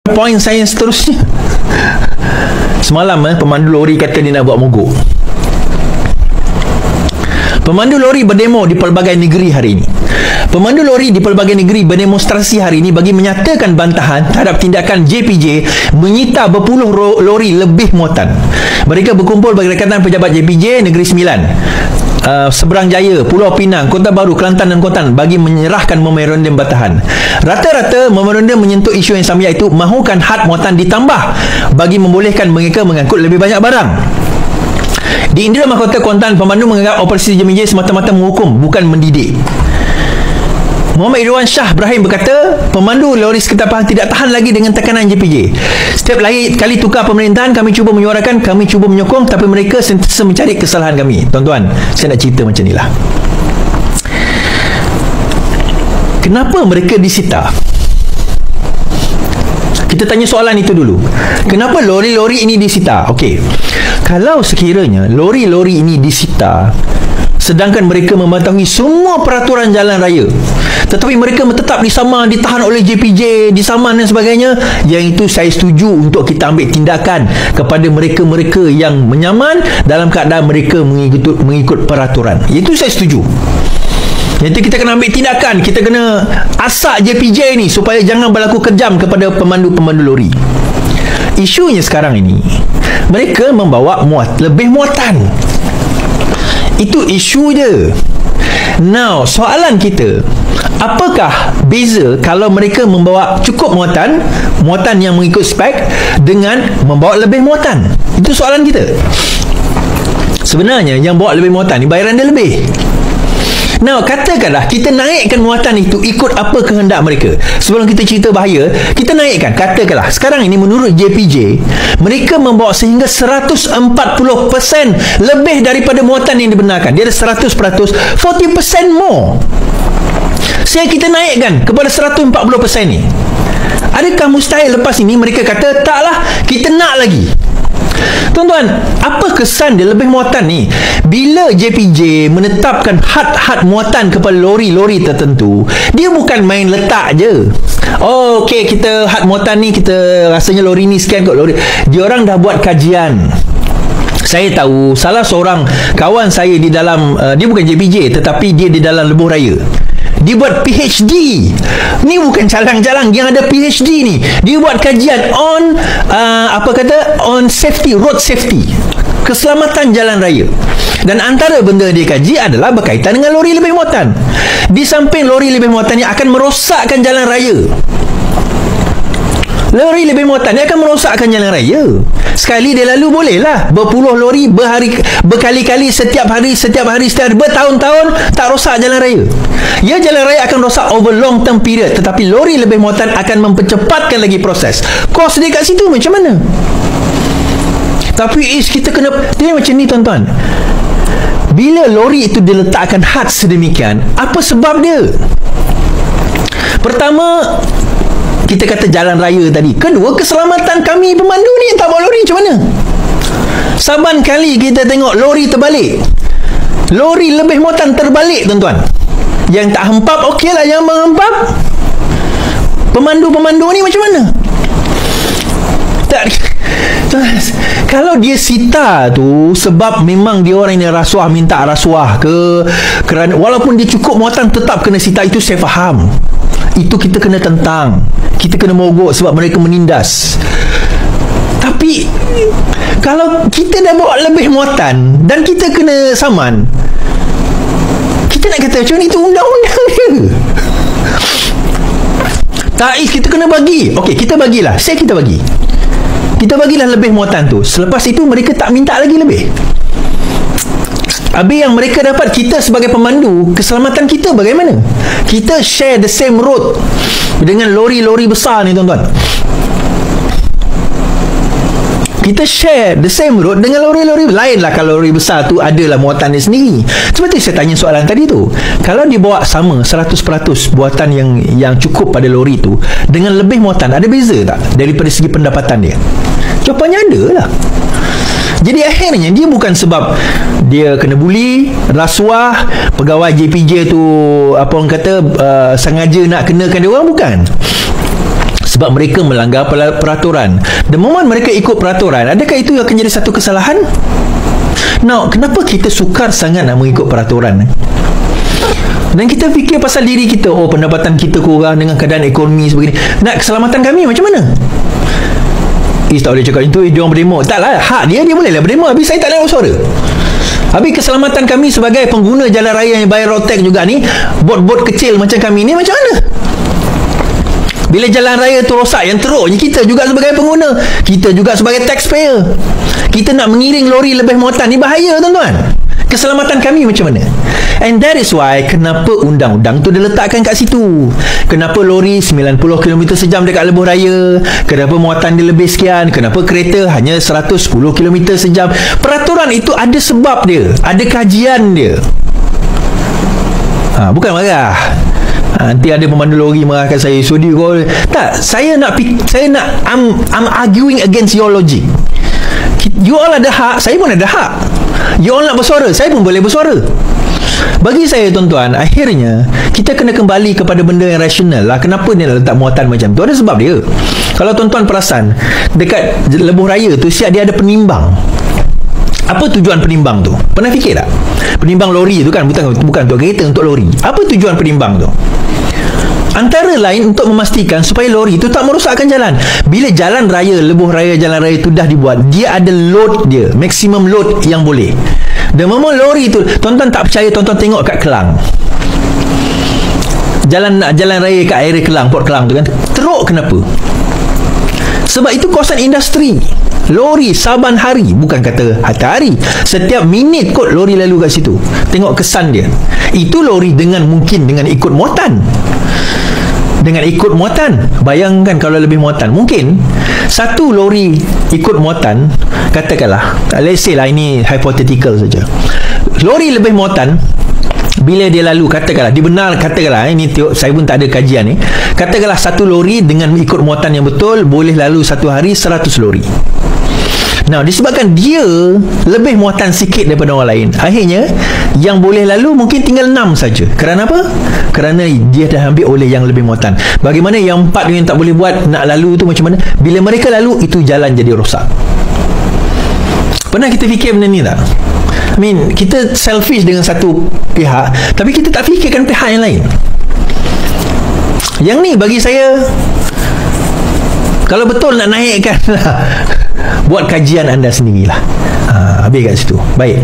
Poin saya seterusnya. Semalam pemandu lori kata dia nak buat mogok. Pemandu lori berdemo di pelbagai negeri hari ini. Pemandu lori di pelbagai negeri berdemonstrasi hari ini bagi menyatakan bantahan terhadap tindakan JPJ menyita berpuluh lori lebih muatan. Mereka berkumpul bagi Dekatan Pejabat JPJ Negeri Sembilan, Seberang Jaya, Pulau Pinang, Kota Baru, Kelantan dan Kuantan bagi menyerahkan memorandum bantahan. Rata-rata memorandum menyentuh isu yang sama, iaitu mahukan had muatan ditambah bagi membolehkan mereka mengangkut lebih banyak barang. Di Indra Mahkota Kuantan, pemandu menganggap operasi JPJ semata-mata menghukum, bukan mendidik. Muhammad Irwan Shah Ibrahim berkata, pemandu lori Sekitar Pahang tidak tahan lagi dengan tekanan JPJ. Setiap kali tukar pemerintahan, kami cuba menyuarakan, kami cuba menyokong, tapi mereka sentiasa mencari kesalahan kami. Tuan-tuan, saya nak cerita macam inilah. Kenapa mereka disita? Kita tanya soalan itu dulu. Kenapa lori-lori ini disita? Okey. Kalau sekiranya lori-lori ini disita sedangkan mereka mematuhi semua peraturan jalan raya, tetapi mereka tetap ditahan oleh JPJ, disaman dan sebagainya, yang itu saya setuju untuk kita ambil tindakan kepada mereka-mereka yang menyaman dalam keadaan mereka mengikut peraturan. Itu saya setuju. Jadi kita kena ambil tindakan, kita kena asak JPJ ni supaya jangan berlaku kejam kepada pemandu-pemandu lori. Isunya sekarang ini, mereka membawa lebih muatan. Itu isu je. Now, soalan kita, apakah beza kalau mereka membawa cukup muatan yang mengikut spek dengan membawa lebih muatan? Itu soalan kita. Sebenarnya yang bawa lebih muatan ni bayaran dia lebih. Now, katakanlah kita naikkan muatan itu ikut apa kehendak mereka. Sebelum kita cerita bahaya, kita naikkan. Katakanlah sekarang ini menurut JPJ, mereka membawa sehingga 140% lebih daripada muatan yang dibenarkan. Dia ada 100%, 40% more. Saya kita naikkan kepada 140% ni. Adakah mustahil lepas ini mereka kata, taklah, kita nak lagi? Tuan-tuan, apa kesan dia lebih muatan ni? Bila JPJ menetapkan had muatan kepada lori-lori tertentu, dia bukan main letak je. Oh, okey, kita had muatan ni, kita rasanya lori ni sekian kot lori. Dia orang dah buat kajian. Saya tahu salah seorang kawan saya di dalam dia bukan JPJ tetapi dia di dalam lebuh raya. Dia buat PhD. Ni bukan calang-calang, yang ada PhD ni. Dia buat kajian on on safety, road safety, keselamatan jalan raya. Dan antara benda dia kaji adalah berkaitan dengan lori lebih muatan. Di samping lori lebih muatan ni akan merosakkan jalan raya. Lori lebih muatan dia akan merosakkan jalan raya. Sekali dia lalu bolehlah berpuluh lori berkali-kali setiap hari, bertahun-tahun tak rosak jalan raya. Ya, jalan raya akan rosak over long term period, tetapi lori lebih muatan akan mempercepatkan lagi proses. Kos dia kat situ macam mana? Tapi kita kena dia macam ni, tuan-tuan. Bila lori itu diletakkan had sedemikian, apa sebab dia? Pertama, kita kata jalan raya tadi. Kedua, keselamatan kami pemandu ni yang tak bawa lori macam mana? Saban kali kita tengok lori terbalik, lori lebih muatan terbalik, tuan-tuan. Yang tak hempap okey lah, yang menghempap, pemandu-pemandu ni macam mana? Tak. Kalau dia sita tu sebab memang dia orang yang rasuah, minta rasuah ke, kerana walaupun dia cukup muatan tetap kena sita, itu saya faham. Itu kita kena tentang, kita kena mogok sebab mereka menindas. Tapi kalau kita dah bawa lebih muatan dan kita kena saman, kita nak kata macam ni, itu undang-undang dia. Tak, kita kena bagi. Okey, kita bagilah. Kita bagilah lebih muatan tu. Selepas itu mereka tak minta lagi lebih. Habis yang mereka dapat, kita sebagai pemandu, keselamatan kita bagaimana? Kita share the same road dengan lori-lori besar ni, tuan-tuan. Kita share the same road dengan lori-lori lain lah. Kalau lori besar tu adalah muatan dia sendiri. Sebab tu saya tanya soalan tadi tu. Kalau dibawa sama 100% buatan yang cukup pada lori tu dengan lebih muatan, ada beza tak daripada segi pendapatan dia? Jawapannya ada lah. Jadi akhirnya dia bukan sebab dia kena buli, rasuah, pegawai JPJ tu apa orang kata sengaja nak kenakan dia orang, bukan. Sebab mereka melanggar peraturan. The moment mereka ikut peraturan, adakah itu akan jadi satu kesalahan? Now, kenapa kita sukar sangat nak mengikut peraturan? Dan kita fikir pasal diri kita, oh pendapatan kita kurang dengan keadaan ekonomi sebegini. Nak keselamatan kami macam mana? Tak boleh cakap itu, dia orang berdemo. Taklah, hak dia boleh lah berdemo. Habis saya tak nak bersuara. Habis keselamatan kami sebagai pengguna jalan raya yang bayar road tax juga ni, bot-bot kecil macam kami ni macam mana? Bila jalan raya tu rosak, yang teruknya kita juga sebagai pengguna, kita juga sebagai taxpayer, kita nak mengiring lori lebih muatan ni bahaya tuan-tuan. Keselamatan kami macam mana? And that is why kenapa undang-undang tu diletakkan kat situ. Kenapa lori 90 km sejam dekat lebuh raya, kenapa muatan dia lebih sekian, kenapa kereta hanya 110 km sejam. Peraturan itu ada sebab dia, ada kajian dia. Bukan marah. Nanti ada pemandu lori marahkan saya, sudi kau. Tak, I'm arguing against your logic. You all ada hak, saya pun ada hak. You all nak bersuara, saya pun boleh bersuara. Bagi saya tuan-tuan, akhirnya kita kena kembali kepada benda yang rasional lah. Kenapa dia nak letak muatan macam tu? Ada sebab dia. Kalau tuan-tuan perasan, dekat lebuh raya tu siap dia ada penimbang. Apa tujuan penimbang tu? Pernah fikir tak? Penimbang lori tu kan, bukan untuk kereta, untuk lori. Apa tujuan penimbang tu? Antara lain untuk memastikan supaya lori itu tak merosakkan jalan. Bila jalan raya, lebuh raya, jalan raya itu dah dibuat, dia ada load dia, maksimum load yang boleh. Dan memang lori itu, tuan-tuan tak percaya, tuan-tuan tengok kat Kelang, jalan raya kat area Kelang, Port Kelang tu kan, teruk. Kenapa? Sebab itu kawasan industri. Lori saban hari, bukan kata hari, setiap minit kot lori lalu kat situ. Tengok kesan dia. Itu lori mungkin dengan ikut muatan. Bayangkan kalau lebih muatan. Mungkin satu lori ikut muatan, katakanlah, let's say lah, ini hypothetical saja, lori lebih muatan, bila dia lalu, katakanlah ini saya pun tak ada kajian ni, katakanlah satu lori dengan ikut muatan yang betul boleh lalu satu hari 100 lori. Nah, disebabkan dia lebih muatan sikit daripada orang lain, akhirnya yang boleh lalu mungkin tinggal 6 saja. Kerana apa? Kerana dia dah ambil oleh yang lebih muatan. Bagaimana yang 4 yang tak boleh buat nak lalu tu macam mana? Bila mereka lalu, itu jalan jadi rosak. Pernah kita fikir benda ni tak? Kita selfish dengan satu pihak, tapi kita tak fikirkan pihak yang lain. Yang ni bagi saya, kalau betul nak naikkan, buat kajian anda sendirilah. Habis kat situ. Baik.